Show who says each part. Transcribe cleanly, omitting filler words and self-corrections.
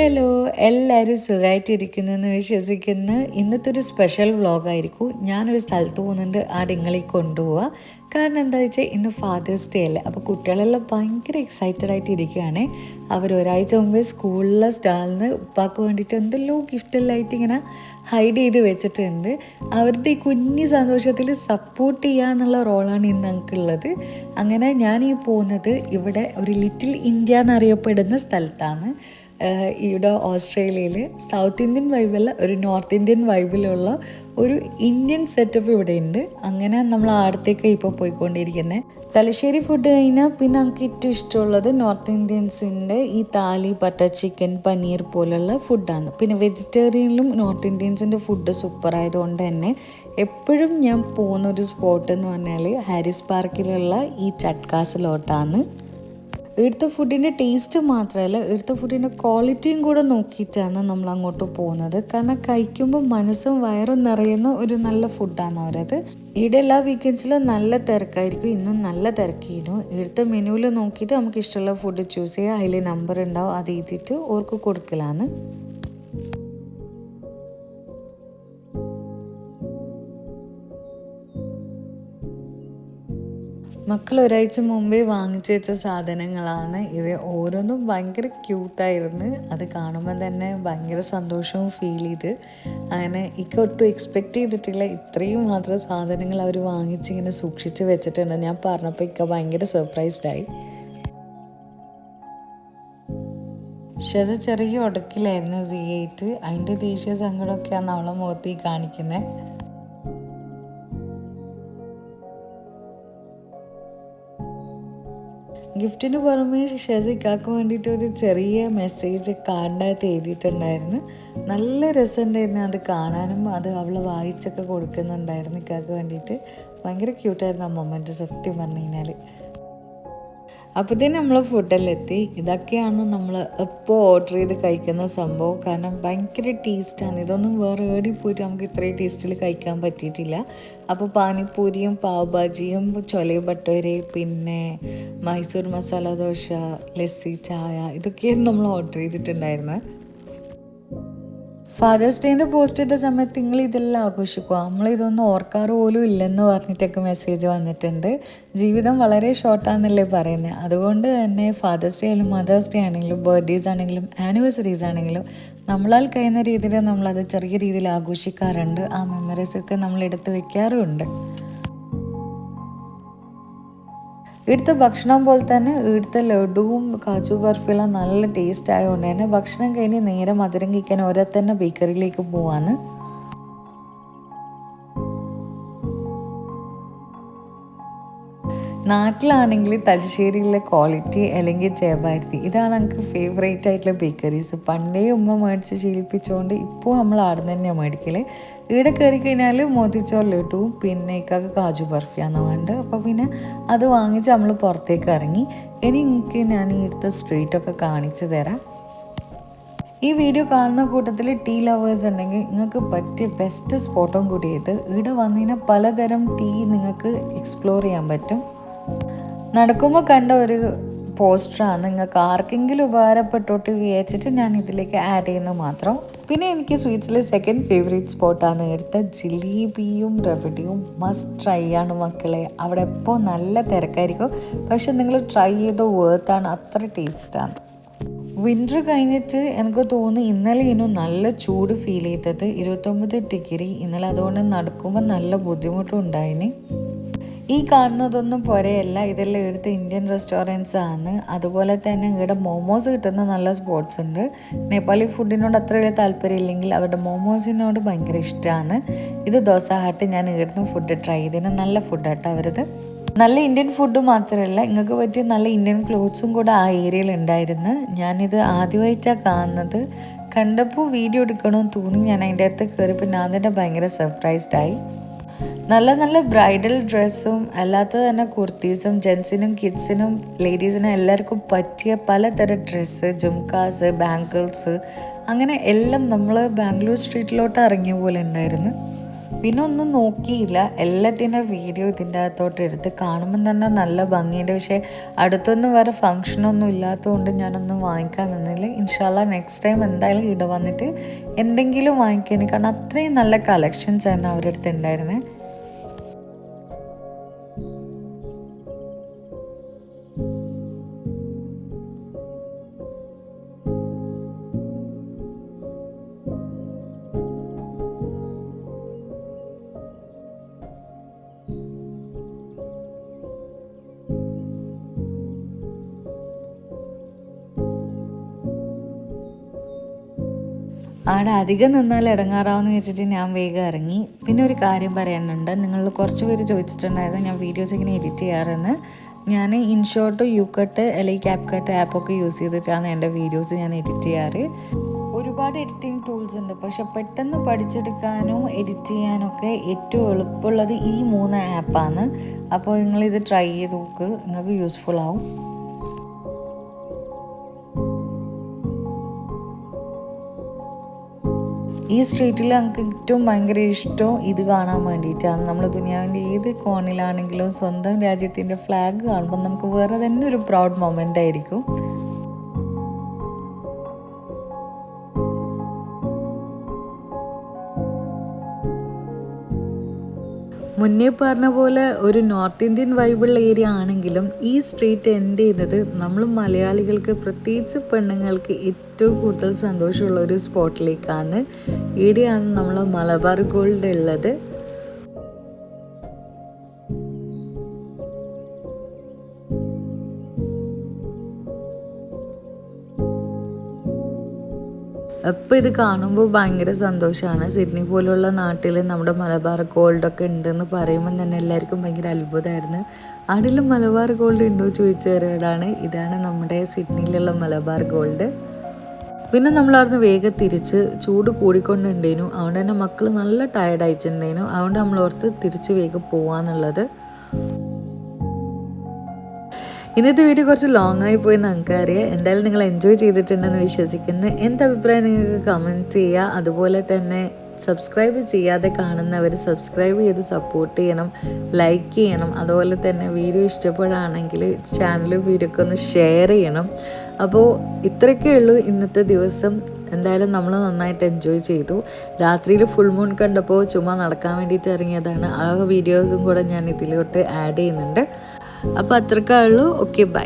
Speaker 1: Hello, എല്ലാവരും സുഖമായിട്ടിരിക്കുന്നെന്ന് വിശ്വസിക്കുന്നു. ഇന്നത്തെ ഒരു സ്പെഷ്യൽ വ്ളോഗായിരിക്കും. ഞാനൊരു സ്ഥലത്ത് പോകുന്നുണ്ട്, ആ ഇങ്ങളെ കൊണ്ടുപോവുക. കാരണം എന്താ വെച്ചാൽ ഇന്ന് ഫാദേഴ്സ് ഡേ അല്ലേ. അപ്പോൾ കുട്ടികളെല്ലാം ഭയങ്കര എക്സൈറ്റഡ് ആയിട്ട് ഇരിക്കുകയാണ്. അവർ ഒരാഴ്ച മുമ്പേ സ്കൂളിലെ സ്റ്റാളിൽ നിന്ന് ഉപ്പാക്ക് വേണ്ടിയിട്ട് എന്തെല്ലോ ഗിഫ്റ്റെല്ലാം ആയിട്ട് ഇങ്ങനെ ഹൈഡ് ചെയ്ത് വെച്ചിട്ടുണ്ട്. അവരുടെ ഈ കുഞ്ഞു സന്തോഷത്തിൽ സപ്പോർട്ട് ചെയ്യുക എന്നുള്ള റോളാണ് ഇന്ന് ഞങ്ങൾക്കുള്ളത്. അങ്ങനെ ഞാൻ ഈ പോകുന്നത് ഇവിടെ ഒരു ലിറ്റിൽ ഇന്ത്യ എന്നറിയപ്പെടുന്ന സ്ഥലത്താണ്. ഇവിടെ ഓസ്ട്രേലിയയിൽ സൗത്ത് ഇന്ത്യൻ വൈബല്ല, ഒരു നോർത്ത് ഇന്ത്യൻ വൈബിലുള്ള ഒരു ഇന്ത്യൻ സെറ്റപ്പ് ഇവിടെ ഉണ്ട്. അങ്ങനെ നമ്മൾ അടുത്തേക്ക് ഇപ്പോൾ പോയിക്കൊണ്ടിരിക്കുന്നത്. തലശ്ശേരി ഫുഡ് കഴിഞ്ഞാൽ പിന്നെ നമുക്ക് ഏറ്റവും ഇഷ്ടമുള്ളത് നോർത്ത് ഇന്ത്യൻസിൻ്റെ ഈ താലി, ബട്ടർ ചിക്കൻ, പനീർ പോലുള്ള ഫുഡാണ്. പിന്നെ വെജിറ്റേറിയനിലും നോർത്ത് ഇന്ത്യൻസിൻ്റെ ഫുഡ് സൂപ്പർ ആയതുകൊണ്ട് തന്നെ എപ്പോഴും ഞാൻ പോകുന്നൊരു സ്പോട്ട് എന്ന് പറഞ്ഞാൽ ഹാരിസ് പാർക്കിലുള്ള ഈ ചട്കാസിലോട്ടാണ്. ഇവിടുത്തെ ഫുഡിൻ്റെ ടേസ്റ്റ് മാത്രമല്ല, ഇവിടുത്തെ ഫുഡിൻ്റെ ക്വാളിറ്റിയും കൂടെ നോക്കിയിട്ടാണ് നമ്മൾ അങ്ങോട്ട് പോകുന്നത്. കാരണം കഴിക്കുമ്പോൾ മനസ്സും വയറും നിറയുന്ന ഒരു നല്ല ഫുഡാണ് അവരത്. ഇവിടെ എല്ലാ വീക്കെൻഡ്സിലും നല്ല തിരക്കായിരിക്കും. ഇന്നും നല്ല തിരക്കിയിരുന്നു. ഇവിടുത്തെ മെനുവിൽ നോക്കിയിട്ട് നമുക്ക് ഇഷ്ടമുള്ള ഫുഡ് ചൂസ് ചെയ്യുക. അതിൽ നമ്പർ ഉണ്ടാവും, അത് എഴുതിയിട്ട് ഓർക്ക് കൊടുക്കലാണ്. മക്കൾ ഒരാഴ്ച മുമ്പേ വാങ്ങിച്ചു വെച്ച സാധനങ്ങളാണ് ഇത്. ഓരോന്നും ഭയങ്കര ക്യൂട്ടായിരുന്നു. അത് കാണുമ്പോൾ തന്നെ ഭയങ്കര സന്തോഷവും ഫീൽ ചെയ്ത്. അങ്ങനെ ഒട്ടും എക്സ്പെക്റ്റ് ചെയ്തിട്ടില്ല ഇത്രയും മാത്രം സാധനങ്ങൾ അവർ വാങ്ങിച്ചിങ്ങനെ സൂക്ഷിച്ച് വെച്ചിട്ടുണ്ട്. ഞാൻ പറഞ്ഞപ്പോൾ ഭയങ്കര സർപ്രൈസ്ഡായി. പക്ഷെ അത് ചെറിയ ഉടക്കിലായിരുന്നു Z8. അതിൻ്റെ ദേഷ്യ സങ്കടമൊക്കെയാണ് അവളെ മുഖത്ത് കാണിക്കുന്നത്. ഗിഫ്റ്റിന് പുറമേ ഷെസിക്കാക്ക് വേണ്ടിയിട്ട് ഒരു ചെറിയ മെസ്സേജ് കാർഡിനകത്ത് എഴുതിയിട്ടുണ്ടായിരുന്നു. നല്ല രസമുണ്ടായിരുന്നു അത് കാണാനും. അത് അവൾ വായിച്ചൊക്കെ കൊടുക്കുന്നുണ്ടായിരുന്നു ഇക്കാക്ക് വേണ്ടിയിട്ട്. ഭയങ്കര ക്യൂട്ടായിരുന്നു ആ മൊമെൻറ്റ് സത്യം പറഞ്ഞു കഴിഞ്ഞാൽ. അപ്പോഴത്തേനും നമ്മൾ ഫുഡെല്ലാം എത്തി. ഇതൊക്കെയാണ് നമ്മൾ എപ്പോൾ ഓർഡർ ചെയ്ത് കഴിക്കുന്ന സംഭവം. കാരണം ഭയങ്കര ടേസ്റ്റാണ്. ഇതൊന്നും വേറെ എവിടെ പോയിട്ട് നമുക്ക് ഇത്രയും ടേസ്റ്റിൽ കഴിക്കാൻ പറ്റിയിട്ടില്ല. അപ്പോൾ പാനിപ്പൂരിയും പാവ് ഭാജിയും ചൊല ഭട്ടൂര, പിന്നെ മൈസൂർ മസാല ദോശ, ലസ്സി, ചായ, ഇതൊക്കെയാണ് നമ്മൾ ഓർഡർ ചെയ്തിട്ടുണ്ടായിരുന്നത്. ഫാദേഴ്സ് ഡേൻ്റെ പോസ്റ്റ് ഇട്ട സമയത്ത് നിങ്ങൾ ഇതെല്ലാം ആഘോഷിക്കുക, നമ്മളിതൊന്നും ഓർക്കാറ് പോലും ഇല്ലെന്ന് പറഞ്ഞിട്ടൊക്കെ മെസ്സേജ് വന്നിട്ടുണ്ട്. ജീവിതം വളരെ ഷോർട്ടാണെന്നല്ലേ പറയുന്നത്. അതുകൊണ്ട് തന്നെ ഫാദേഴ്സ് ഡേ ആയാലും മദേഴ്സ് ഡേ ആണെങ്കിലും ബർത്ത്ഡേസ് ആണെങ്കിലും ആനിവേഴ്സറീസ് ആണെങ്കിലും നമ്മളാൽ കഴിയുന്ന രീതിയിൽ നമ്മളത് ചെറിയ രീതിയിൽ ആഘോഷിക്കാറുണ്ട്. ആ മെമ്മറീസൊക്കെ നമ്മൾ എടുത്ത് വെക്കാറുമുണ്ട്. ഇവിടുത്തെ ഭക്ഷണം പോലെ തന്നെ ഇവിടുത്തെ ലഡുവും കാജു ബർഫിയെല്ലാം നല്ല ടേസ്റ്റ് ആയതുകൊണ്ട് തന്നെ ഭക്ഷണം കഴിഞ്ഞ് നേരെ മധുരം കഴിക്കാൻ ഓരോ തന്നെ ബേക്കറിയിലേക്ക് പോവാണ്. നാട്ടിലാണെങ്കിൽ തലശ്ശേരിയിലെ ക്വാളിറ്റി അല്ലെങ്കിൽ ജയഭാരതി, ഇതാണ് നമുക്ക് ഫേവറേറ്റ് ആയിട്ടുള്ള ബേക്കറീസ്. പണ്ടേ ഉമ്മ മേടിച്ച് ശീലിപ്പിച്ചുകൊണ്ട് ഇപ്പോൾ നമ്മൾ അവിടെ നിന്ന് തന്നെയാണ് മേടിക്കൽ. ഇവിടെ കയറി കഴിഞ്ഞാൽ മോത്തിച്ചോർ ലഡുവും പിന്നെ ഇക്കാക്ക് കാജു ബർഫിയാന്ന് വേണ്ടത്. അപ്പോൾ പിന്നെ അത് വാങ്ങിച്ച് നമ്മൾ പുറത്തേക്ക് ഇറങ്ങി. ഇനി എനിക്ക് ഞാൻ ഈ അടുത്ത സ്ട്രീറ്റൊക്കെ കാണിച്ചു തരാം. ഈ വീഡിയോ കാണുന്ന കൂട്ടത്തിൽ ടീ ലവേഴ്സ് ഉണ്ടെങ്കിൽ നിങ്ങൾക്ക് പറ്റിയ ബെസ്റ്റ് സ്പോട്ടും കൂടിയത്. ഇവിടെ വന്നതിനാൽ പലതരം ടീ നിങ്ങൾക്ക് എക്സ്പ്ലോർ ചെയ്യാൻ പറ്റും. നടക്കുമ്പോൾ കണ്ട ഒരു പോസ്റ്ററാണ്, നിങ്ങൾക്ക് ആർക്കെങ്കിലും ഉപകാരപ്പെട്ടോട്ട് വിചാരിച്ചിട്ട് ഞാൻ ഇതിലേക്ക് ആഡ് ചെയ്യുന്നത് മാത്രം. പിന്നെ എനിക്ക് സ്വീറ്റ്സിലെ സെക്കൻഡ് ഫേവറേറ്റ് സ്പോട്ടാണ് എടുത്ത ജിലേബിയും റവടിയും. മസ്റ്റ് ട്രൈ ആണ് മക്കളെ. അവിടെ എപ്പോൾ നല്ല തിരക്കായിരിക്കും, പക്ഷെ നിങ്ങൾ ട്രൈ ചെയ്ത വേർത്താണ്, അത്ര ടേസ്റ്റാണ്. വിൻ്റർ കഴിഞ്ഞിട്ട് എനിക്ക് തോന്നുന്നു ഇന്നലെ ഇന്നും നല്ല ചൂട് ഫീൽ ചെയ്തത്. 29 ഡിഗ്രി ഇന്നലെ. അതുകൊണ്ട് നടക്കുമ്പോൾ നല്ല ബുദ്ധിമുട്ടും ഉണ്ടായിന്. ഈ കാണുന്നതൊന്നും പോരെയല്ല, ഇതെല്ലാം ഇവിടുത്തെ ഇന്ത്യൻ റെസ്റ്റോറൻറ്റ്സ് ആണ്. അതുപോലെ തന്നെ ഇവിടെ മോമോസ് കിട്ടുന്ന നല്ല സ്പോട്ട്സ് ഉണ്ട്. നേപ്പാളി ഫുഡിനോട് അത്ര വലിയ താല്പര്യം ഇല്ലെങ്കിൽ അവരുടെ മോമോസിനോട് ഭയങ്കര ഇഷ്ടമാണ്. ഇത് ദോസ ഹട്ട്. ഞാൻ ഇവിടുന്ന് ഫുഡ് ട്രൈ ചെയ്തതിന് നല്ല ഫുഡ് ആട്ടോ അവരത്. നല്ല ഇന്ത്യൻ ഫുഡ് മാത്രമല്ല, നിങ്ങൾക്ക് പറ്റിയ നല്ല ഇന്ത്യൻ ക്ലോത്ത്സും കൂടെ ആ ഏരിയയിൽ ഉണ്ടായിരുന്നു. ഞാനിത് ആദ്യമായിട്ടാണ് കാണുന്നത്. കണ്ടപ്പോൾ വീഡിയോ എടുക്കണമെന്ന് തോന്നി. ഞാൻ അതിൻ്റെ അകത്ത് കയറിയപ്പോൾ ഞാൻ തന്നെ ഭയങ്കര സർപ്രൈസ്ഡായി. നല്ല നല്ല ബ്രൈഡൽ ഡ്രസ്സും അല്ലാത്ത തന്നെ കുർത്തീസും ജെൻസിനും കിഡ്സിനും ലേഡീസിനും എല്ലാവർക്കും പറ്റിയ പലതരം ഡ്രസ്സ്, ജുംകാസ്, ബാങ്കിൾസ്, അങ്ങനെ എല്ലാം നമ്മൾ ബാംഗ്ലൂർ സ്ട്രീറ്റിലോട്ട് ഇറങ്ങിയ പോലെ ഉണ്ടായിരുന്നു. പിന്നെ ഒന്നും നോക്കിയില്ല, എല്ലാത്തിൻ്റെ വീഡിയോ ഇതിൻ്റെ അകത്തോട്ട് എടുത്ത് കാണുമ്പം തന്നെ നല്ല ഭംഗിയുണ്ട്. പക്ഷേ അടുത്തൊന്നും വേറെ ഫങ്ഷനൊന്നും ഇല്ലാത്തതുകൊണ്ട് ഞാനൊന്നും വാങ്ങിക്കാൻ നിന്നില്ല. ഇൻഷാല്ല നെക്സ്റ്റ് ടൈം എന്തായാലും ഇവിടെ വന്നിട്ട് എന്തെങ്കിലും വാങ്ങിക്കാൻ, കാരണം അത്രയും നല്ല കളക്ഷൻസ് ആണ് അവരുടെ അടുത്ത് ഉണ്ടായിരുന്നത്. അവിടെ അധികം നിന്നാൽ ഇടങ്ങാറാവെന്ന് വെച്ചിട്ട് ഞാൻ വേഗം ഇറങ്ങി. പിന്നെ ഒരു കാര്യം പറയാനുണ്ട്, നിങ്ങൾ കുറച്ച് പേര് ചോദിച്ചിട്ടുണ്ടായിരുന്നു ഞാൻ വീഡിയോസ് ഇങ്ങനെ എഡിറ്റ് ചെയ്യാറെന്ന്. ഞാൻ ഇൻഷോട്ട്, യുകട്ട് അല്ലെങ്കിൽ ക്യാപ്കട്ട് ആപ്പൊക്കെ യൂസ് ചെയ്തിട്ടാണ് എൻ്റെ വീഡിയോസ് ഞാൻ എഡിറ്റ് ചെയ്യാറ്. ഒരുപാട് എഡിറ്റിംഗ് ടൂൾസ് ഉണ്ട്, പക്ഷെ പെട്ടെന്ന് പഠിച്ചെടുക്കാനും എഡിറ്റ് ചെയ്യാനൊക്കെ ഏറ്റവും എളുപ്പമുള്ളത് ഈ 3 ആപ്പാണ്. അപ്പോൾ നിങ്ങളിത് ട്രൈ ചെയ്ത് നോക്ക്, നിങ്ങൾക്ക് യൂസ്ഫുൾ ആവും. ഈ സ്ട്രീറ്റിൽ നമുക്ക് ഏറ്റവും ഭയങ്കര ഇഷ്ടം ഇത് കാണാൻ വേണ്ടിയിട്ടാണ്. നമ്മൾ ദുനിയാവിൻ്റെ ഏത് കോണിലാണെങ്കിലും സ്വന്തം രാജ്യത്തിൻ്റെ ഫ്ലാഗ് കാണുമ്പോൾ നമുക്ക് വേറെ തന്നെ ഒരു പ്രൗഡ് മൊമെൻ്റ് ആയിരിക്കും. മുന്നേ പറഞ്ഞ പോലെ ഒരു നോർത്ത് ഇന്ത്യൻ വൈബുള്ള ഏരിയ ആണെങ്കിലും ഈ സ്ട്രീറ്റ് എൻഡ് ചെയ്തത് നമ്മൾ മലയാളികൾക്ക്, പ്രത്യേകിച്ച് പെണ്ണുങ്ങൾക്ക് ഏറ്റവും കൂടുതൽ സന്തോഷമുള്ള ഒരു സ്പോട്ടിലേക്കാണ്. ഇവിടെയാണ് നമ്മൾ മലബാർ ഗോൾഡ് ഉള്ളത്. അപ്പോൾ ഇത് കാണുമ്പോൾ ഭയങ്കര സന്തോഷമാണ്. സിഡ്നി പോലുള്ള നാട്ടിൽ നമ്മുടെ മലബാർ ഗോൾഡൊക്കെ ഉണ്ടെന്ന് പറയുമ്പോൾ തന്നെ എല്ലാവർക്കും ഭയങ്കര അത്ഭുതമായിരുന്നു. അവിടെയുള്ള മലബാർ ഗോൾഡ് ഉണ്ടോ ചോദിച്ചവരോടാണ്. ഇതാണ് നമ്മുടെ സിഡ്നിയിലുള്ള മലബാർ ഗോൾഡ്. പിന്നെ നമ്മളവിടുന്ന് വേഗം തിരിച്ച്, ചൂട് കൂടിക്കൊണ്ടുണ്ടേനു, അതുകൊണ്ട് തന്നെ മക്കൾ നല്ല ടയർഡ് അയച്ചിട്ടുണ്ടേനു. അതുകൊണ്ട് നമ്മൾ ഓർത്ത് തിരിച്ച് വേഗം പോവാന്നുള്ളത്. ഇന്നത്തെ വീഡിയോ കുറച്ച് ലോങ് ആയി പോയി നമുക്കറിയാം. എന്തായാലും നിങ്ങൾ എൻജോയ് ചെയ്തിട്ടുണ്ടെന്ന് വിശ്വസിക്കുന്നു. എൻ്റെ അഭിപ്രായം നിങ്ങൾക്ക് കമൻറ്റ് ചെയ്യുക. അതുപോലെ തന്നെ സബ്സ്ക്രൈബ് ചെയ്യാതെ കാണുന്നവർ സബ്സ്ക്രൈബ് ചെയ്ത് സപ്പോർട്ട് ചെയ്യണം, ലൈക്ക് ചെയ്യണം. അതുപോലെ തന്നെ വീഡിയോ ഇഷ്ടപ്പെടുകയാണെങ്കിൽ ചാനലും വീഡിയോ ഒക്കെ ഒന്ന് ഷെയർ ചെയ്യണം. അപ്പോൾ ഇത്രയൊക്കെ ഉള്ളൂ ഇന്നത്തെ ദിവസം. എന്തായാലും നമ്മൾ നന്നായിട്ട് എൻജോയ് ചെയ്തു. രാത്രിയിൽ ഫുൾ മൂൺ കണ്ടപ്പോൾ ചുമ്മാ നടക്കാൻ വേണ്ടിയിട്ട് ഇറങ്ങിയതാണ്. ആ വീഡിയോസും കൂടെ ഞാൻ ഇതിലോട്ട് ആഡ് ചെയ്യുന്നുണ്ട്. അപ്പോൾ അത്രക്കേ ഉള്ളൂ. Okay, by.